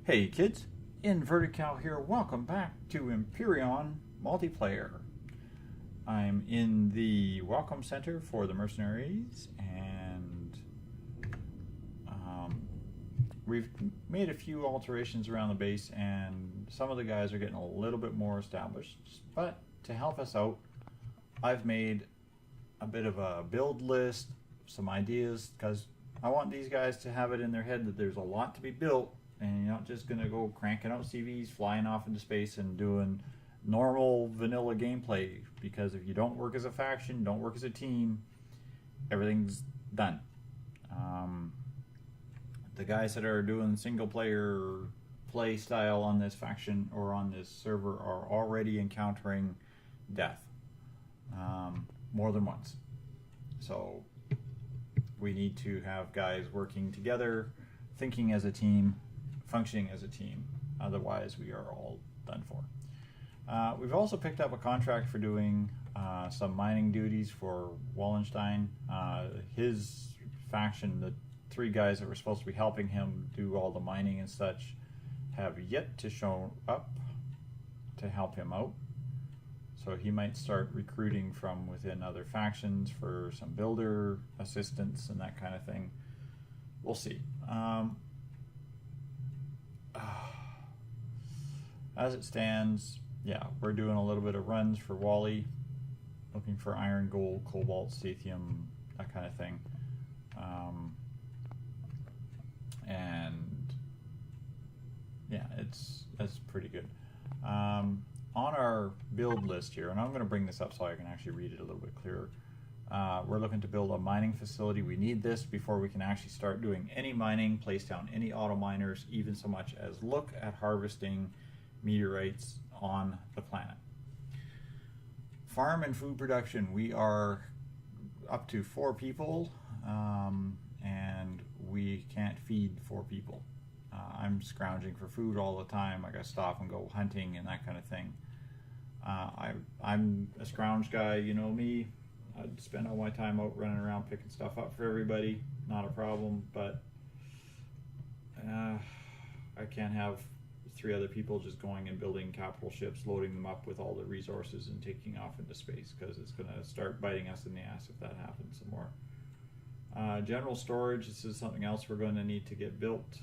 Hey kids, Inverted Cow here. Welcome back to Empyrion multiplayer. I'm in the Welcome Center for the Mercenaries, and we've made a few alterations around the base, and some of the guys are getting a little bit more established. But to help us out, I've made a bit of a build list, some ideas, because I want these guys to have it in their head that there's a lot to be built. And you're not just going to go cranking out CVs, flying off into space and doing normal vanilla gameplay. Because if you don't work as a faction, don't work as a team, everything's done. The guys that are doing single player play style on this faction or on this server are already encountering death more than once. So we need to have guys working together, thinking as a team, functioning as a team. Otherwise, we are all done for. We've also picked up a contract for doing some mining duties for Wallenstein. His faction, the three guys that were supposed to be helping him do all the mining and such, have yet to show up to help him out. So he might start recruiting from within other factions for some builder assistance and that kind of thing. We'll see. As it stands, yeah, we're doing a little bit of runs for Wally, looking for iron, gold, cobalt, stithium, that kind of thing. And yeah, it's pretty good. On our build list here, and I'm going to bring this up so I can actually read it a little bit clearer. We're looking to build a mining facility. We need this before we can actually start doing any mining, place down any auto miners, even so much as look at harvesting meteorites on the planet. Farm and food production, we are up to 4 people, and we can't feed 4 people. I'm scrounging for food all the time. I gotta stop and go hunting and that kind of thing. I'm a scrounge guy, you know me. I'd spend all my time out running around picking stuff up for everybody. Not a problem, but I can't have 3 other people just going and building capital ships, loading them up with all the resources and taking off into space, because it's going to start biting us in the ass if that happens some more. General storage, this is something else we're going to need to get built.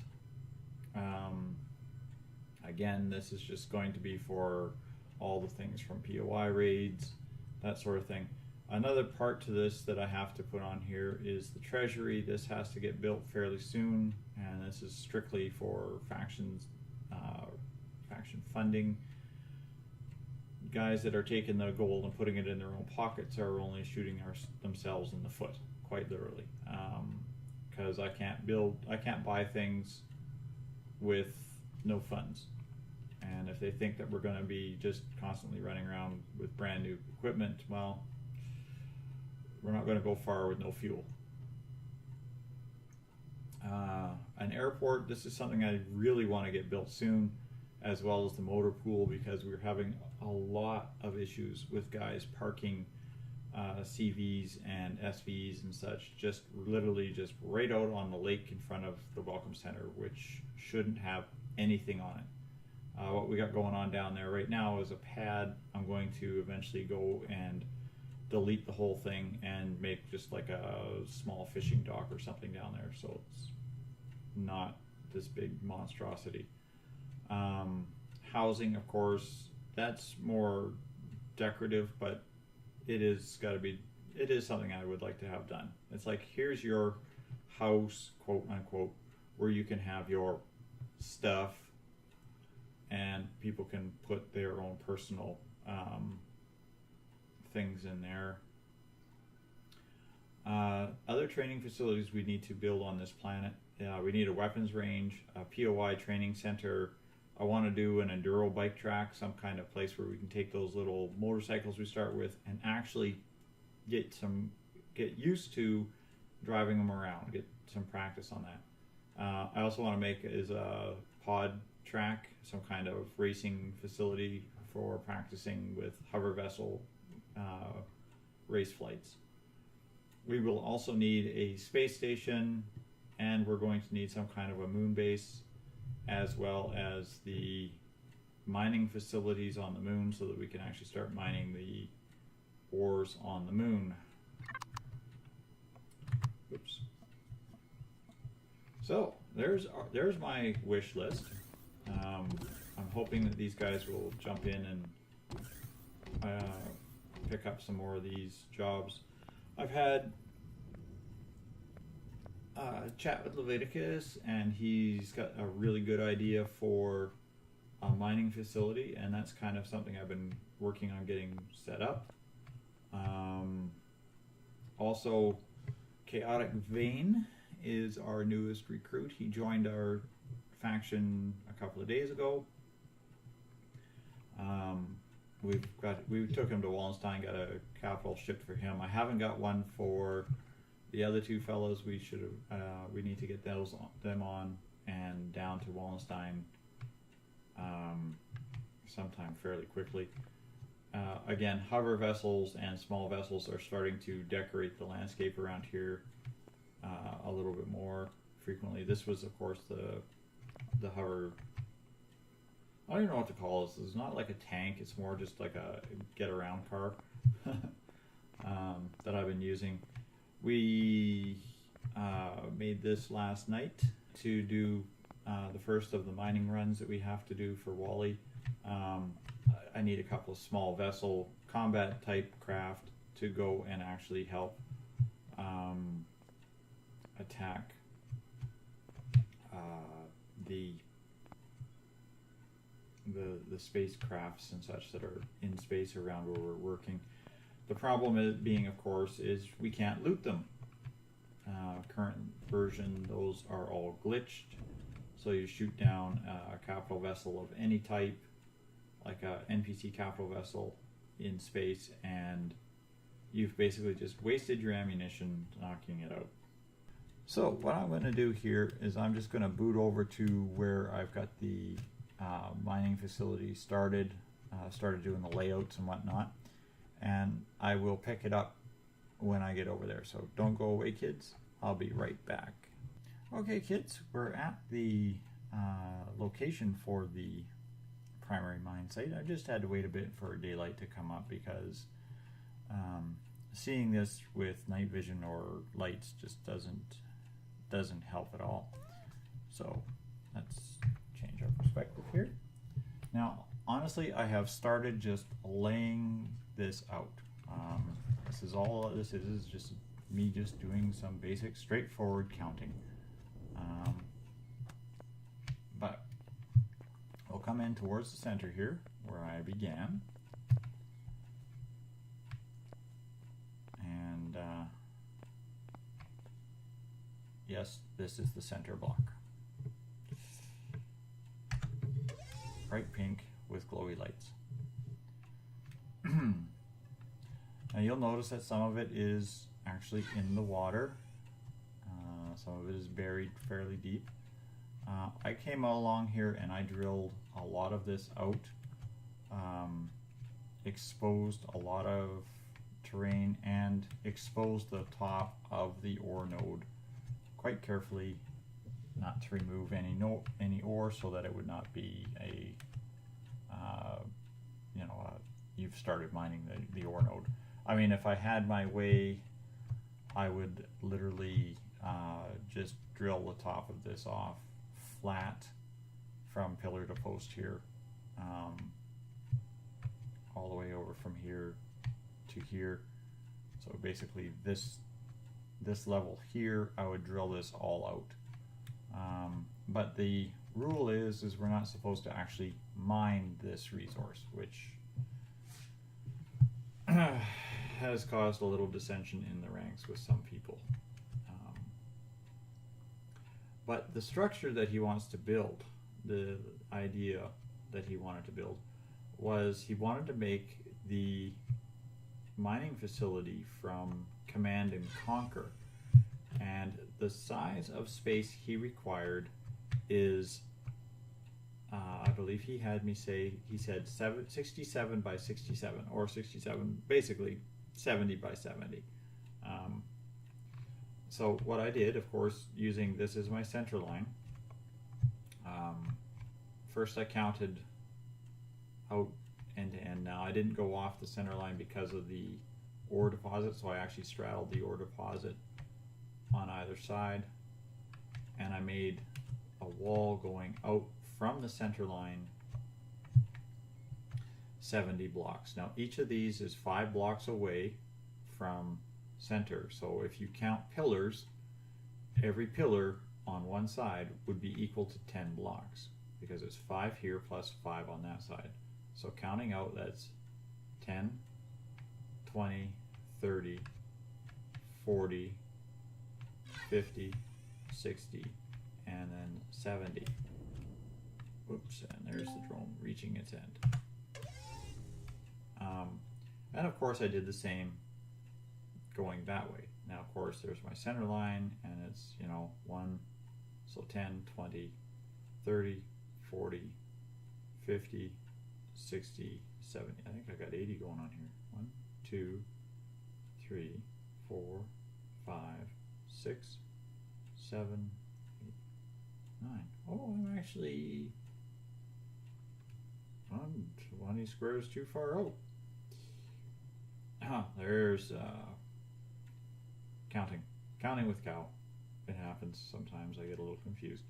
Again, this is just going to be for all the things from POI raids, that sort of thing. Another part to this that I have to put on here is the treasury. This has to get built fairly soon, and this is strictly for factions, faction funding. Guys that are taking the gold and putting it in their own pockets are only shooting themselves in the foot, quite literally, because I can't buy things with no funds. And if they think that we're going to be just constantly running around with brand new equipment, well, we're not going to go far with no fuel. An airport, this is something I really want to get built soon, as well as the motor pool, because we're having a lot of issues with guys parking CVs and SVs and such, just literally just right out on the lake in front of the Welcome Center, which shouldn't have anything on it. What we got going on down there right now is a pad. I'm going to eventually go and delete the whole thing and make just like a small fishing dock or something down there, so it's not this big monstrosity. Housing, of course, that's more decorative, but it is something I would like to have done. It's like, here's your house, quote unquote, where you can have your stuff and people can put their own personal things in there. Other training facilities we need to build on this planet. We need a weapons range, a POI training center. I want to do an enduro bike track, some kind of place where we can take those little motorcycles we start with and actually get used to driving them around, get some practice on that. I also want to make is a pod track, some kind of racing facility for practicing with hover vessel race flights. We will also need a space station, and we're going to need some kind of a moon base as well as the mining facilities on the moon so that we can actually start mining the ores on the moon. Oops. So there's my wish list. I'm hoping that these guys will jump in and pick up some more of these jobs. I've had a chat with Leviticus, and he's got a really good idea for a mining facility, and that's kind of something I've been working on getting set up. Also, Chaotic Vein is our newest recruit. He joined our faction a couple of days ago. We took him to Wallenstein, got a capital shipped for him. I haven't got one for the other two fellows. We need to get them on and down to Wallenstein sometime fairly quickly. Again, hover vessels and small vessels are starting to decorate the landscape around here a little bit more frequently. This was, of course, the hover. I don't even know what to call this. It's not like a tank. It's more just like a get-around car that I've been using. We made this last night to do the first of the mining runs that we have to do for Wally. I need a couple of small vessel combat type craft to go and actually help attack the spacecrafts and such that are in space around where we're working. The problem being, of course, is we can't loot them. Current version, those are all glitched. So you shoot down a capital vessel of any type, like a NPC capital vessel in space, and you've basically just wasted your ammunition knocking it out. So what I'm going to do here is I'm just going to boot over to where I've got the mining facility started doing the layouts and whatnot, and I will pick it up when I get over there. So don't go away, kids. I'll be right back. Okay, kids, we're at the location for the primary mine site. I just had to wait a bit for daylight to come up because seeing this with night vision or lights just doesn't help at all. So let's change our perspective here. Now, honestly, I have started just laying this out. This is all this is just me just doing some basic straightforward counting. But we'll come in towards the center here where I began. And yes, this is the center block. Bright pink with glowy lights. Now you'll notice that some of it is actually in the water. Some of it is buried fairly deep. I came along here and I drilled a lot of this out, exposed a lot of terrain, and exposed the top of the ore node quite carefully, not to remove any ore, so that it would not be you've started mining the ore node. I mean, if I had my way, I would literally just drill the top of this off flat from pillar to post here, all the way over from here to here. So basically this level here, I would drill this all out. But the rule is we're not supposed to actually mine this resource, which has caused a little dissension in the ranks with some people. But the structure that he wants to build, the idea that he wanted to build, was he wanted to make the mining facility from Command and Conquer. And the size of space he required is, I believe he had me say, he said 67 by 67, or 67, basically 70 by 70. So what I did, of course, using this as my center line, first I counted out end to end. Now I didn't go off the center line because of the ore deposit, so I actually straddled the ore deposit on either side, and I made a wall going out from the center line 70 blocks. Now each of these is 5 blocks away from center, so if you count pillars, every pillar on one side would be equal to 10 blocks, because it's 5 here plus 5 on that side. So counting out, that's 10, 20, 30, 40, 50, 60, and then 70. Whoops, and there's the drone reaching its end. And of course I did the same going that way. Now of course there's my center line, and it's, you know, 1, so 10, 20, 30, 40, 50, 60, 70. I think I got 80 going on here. 1, 2, 3, 4, 5, 6, 7, 8, 9. Oh, I'm actually 20 squares too far out. There's counting with cow. It happens sometimes. I get a little confused,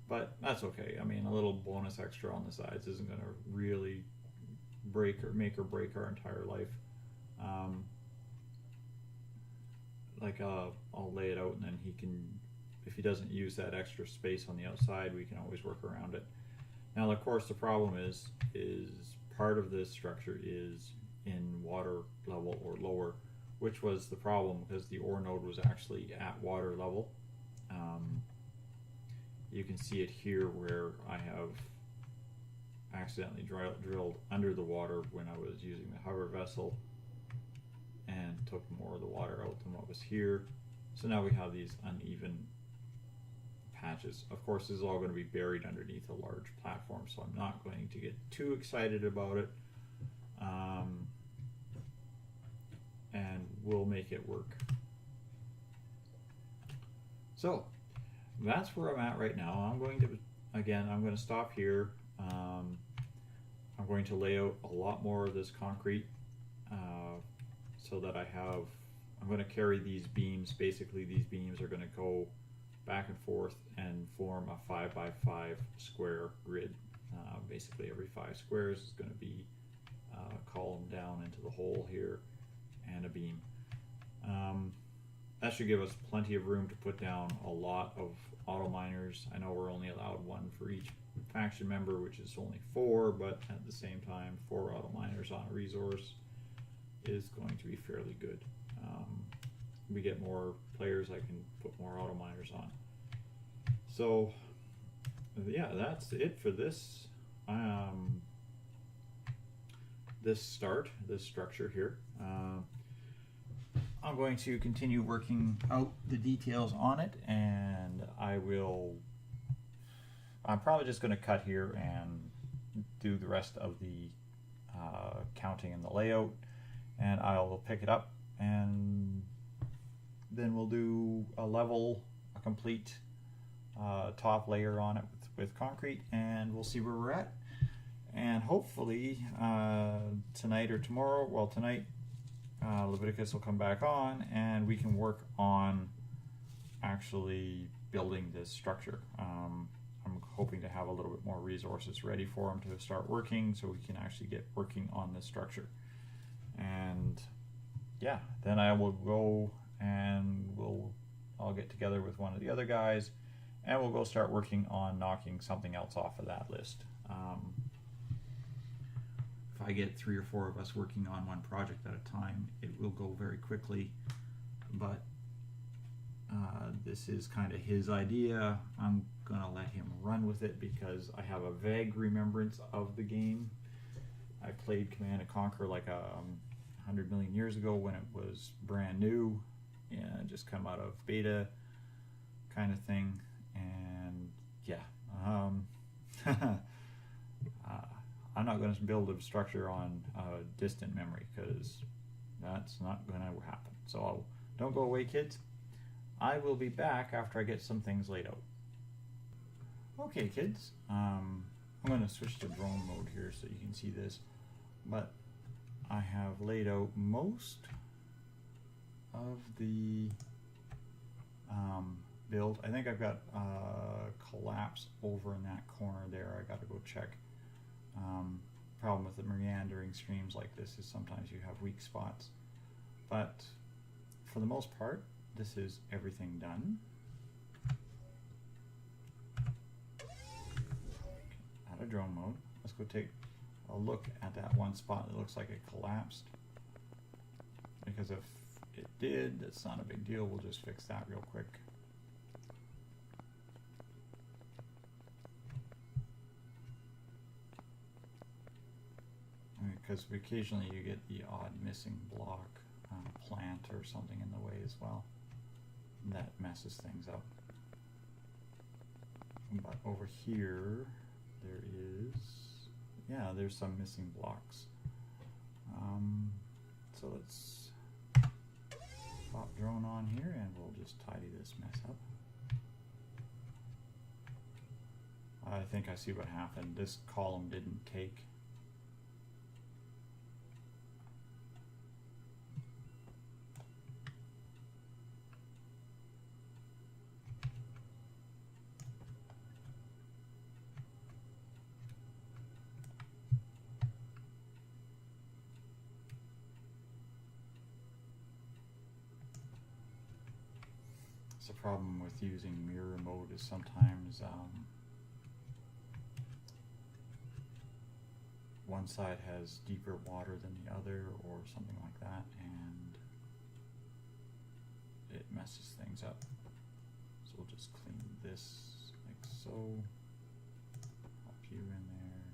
but that's okay. I mean, a little bonus extra on the sides isn't going to really make or break our entire life. I'll lay it out, and then he can, if he doesn't use that extra space on the outside, we can always work around it. Now, of course, the problem is part of this structure is in water level or lower, which was the problem because the ore node was actually at water level. You can see it here where I have accidentally drilled under the water when I was using the hover vessel and took more of the water out than what was here. So now we have these uneven patches. Of course, this is all going to be buried underneath a large platform, so I'm not going to get too excited about it. And we'll make it work. So that's where I'm at right now. I'm going to stop here. I'm going to lay out a lot more of this concrete so that I'm going to carry these beams. Basically, these beams are going to go back and forth and form a 5 by 5 square grid. Basically, every 5 squares is going to be a column down into the hole here and a beam. That should give us plenty of room to put down a lot of auto miners. I know we're only allowed 1 for each faction member, which is only 4, but at the same time 4 auto miners on a resource is going to be fairly good. We get more players, I can put more auto miners on. So yeah, that's it for this this structure here. I'm going to continue working out the details on it, and I'm probably just going to cut here and do the rest of the counting and the layout, and I'll pick it up, and then we'll do a complete top layer on it with concrete, and we'll see where we're at. And hopefully tonight or tomorrow, well, tonight Leviticus will come back on, and we can work on actually building this structure. I'm hoping to have a little bit more resources ready for him to start working, so we can actually get working on this structure. And yeah, then I will go and I'll get together with one of the other guys, and we'll go start working on knocking something else off of that list. If I get 3 or 4 of us working on one project at a time, it will go very quickly, but this is kind of his idea. I'm gonna let him run with it because I have a vague remembrance of the game. I played Command & Conquer like 100 million years ago when it was brand new, and just come out of beta kind of thing, and yeah. I'm not going to build a structure on distant memory because that's not going to happen. So don't go away, kids. I will be back after I get some things laid out. Okay, kids. I'm going to switch to drone mode here so you can see this, but I have laid out most of the build. I think I've got collapse over in that corner there. I got to go check. Problem with the meandering streams like this is sometimes you have weak spots, but for the most part this is everything done. Out of drone mode, let's go take a look at that one spot that looks like it collapsed, because if it did, that's not a big deal. We'll just fix that real quick. Because occasionally you get the odd missing block, plant or something in the way as well. That messes things up. But over here, there is, yeah, there's some missing blocks. So let's pop drone on here and we'll just tidy this mess up. I think I see what happened. This column didn't take. The problem with using mirror mode is sometimes one side has deeper water than the other or something like that, and it messes things up. So we'll just clean this like so, pop you in there,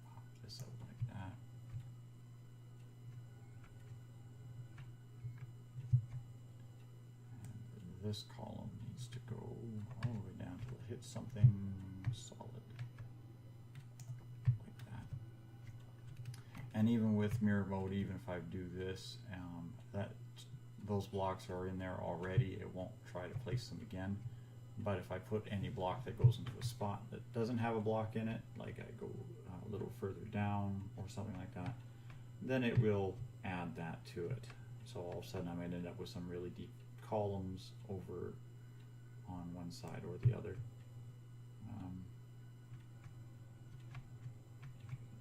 pop this out like that. This column needs to go all the way down till it hits something solid like that. And even with mirror mode, even if I do this, those blocks are in there already. It won't try to place them again. But if I put any block that goes into a spot that doesn't have a block in it, like I go a little further down or something like that, then it will add that to it. So all of a sudden I might end up with some really deep columns over on one side or the other.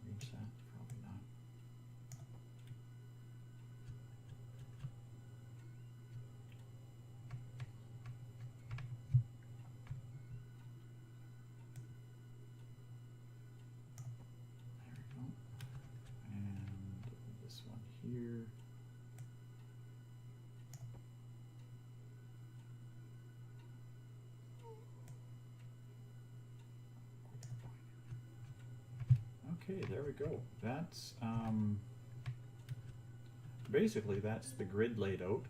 Reach that? Probably not. There we go. And this one here. Okay, there we go. That's basically that's the grid laid out.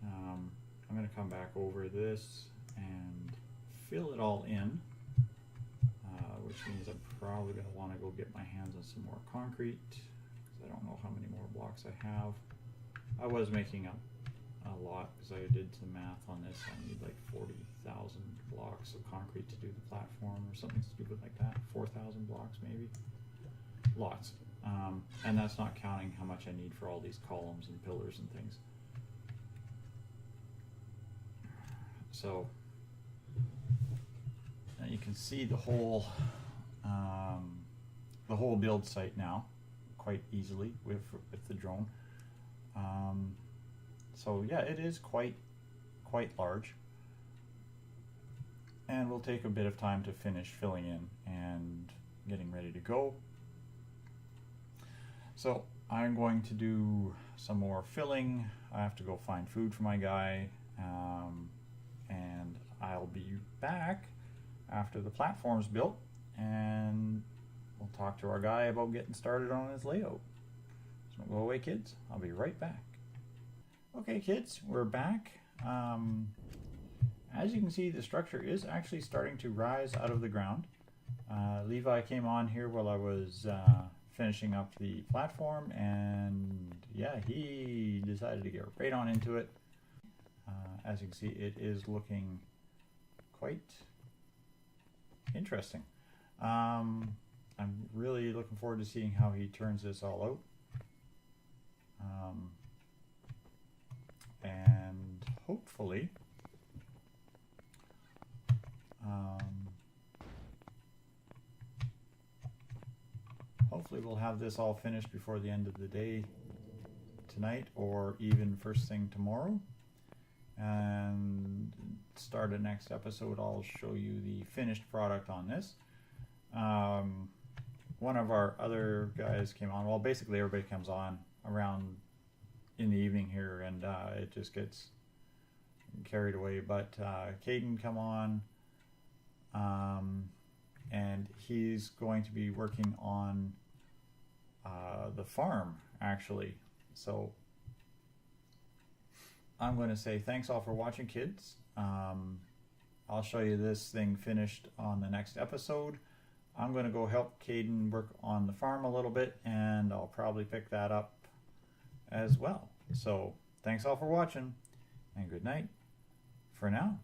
I'm going to come back over this and fill it all in, which means I'm probably going to want to go get my hands on some more concrete, because I don't know how many more blocks I have. I was making up a lot because I did some math on this. I need like 40,000 blocks of concrete to do the platform or something stupid like that. 4,000 blocks maybe. Lots. And that's not counting how much I need for all these columns and pillars and things. So you can see the whole build site now quite easily with the drone. So yeah, it is quite large, and will take a bit of time to finish filling in and getting ready to go. So I'm going to do some more filling. I have to go find food for my guy, and I'll be back after the platform's built, and we'll talk to our guy about getting started on his layout. So don't go away, kids. I'll be right back. Okay, kids, we're back. As you can see, the structure is actually starting to rise out of the ground. Levi came on here while I was finishing up the platform, and yeah, he decided to get right on into it. As you can see, it is looking quite interesting. I'm really looking forward to seeing how he turns this all out. And hopefully, we'll have this all finished before the end of the day tonight, or even first thing tomorrow. And start a next episode, I'll show you the finished product on this. One of our other guys came on. Well, basically everybody comes on around in the evening here, and it just gets carried away. But Caden come on, and he's going to be working on the farm, actually. So I'm going to say thanks all for watching, kids. I'll show you this thing finished on the next episode. I'm going to go help Caden work on the farm a little bit, and I'll probably pick that up as well. So thanks all for watching, and good night for now.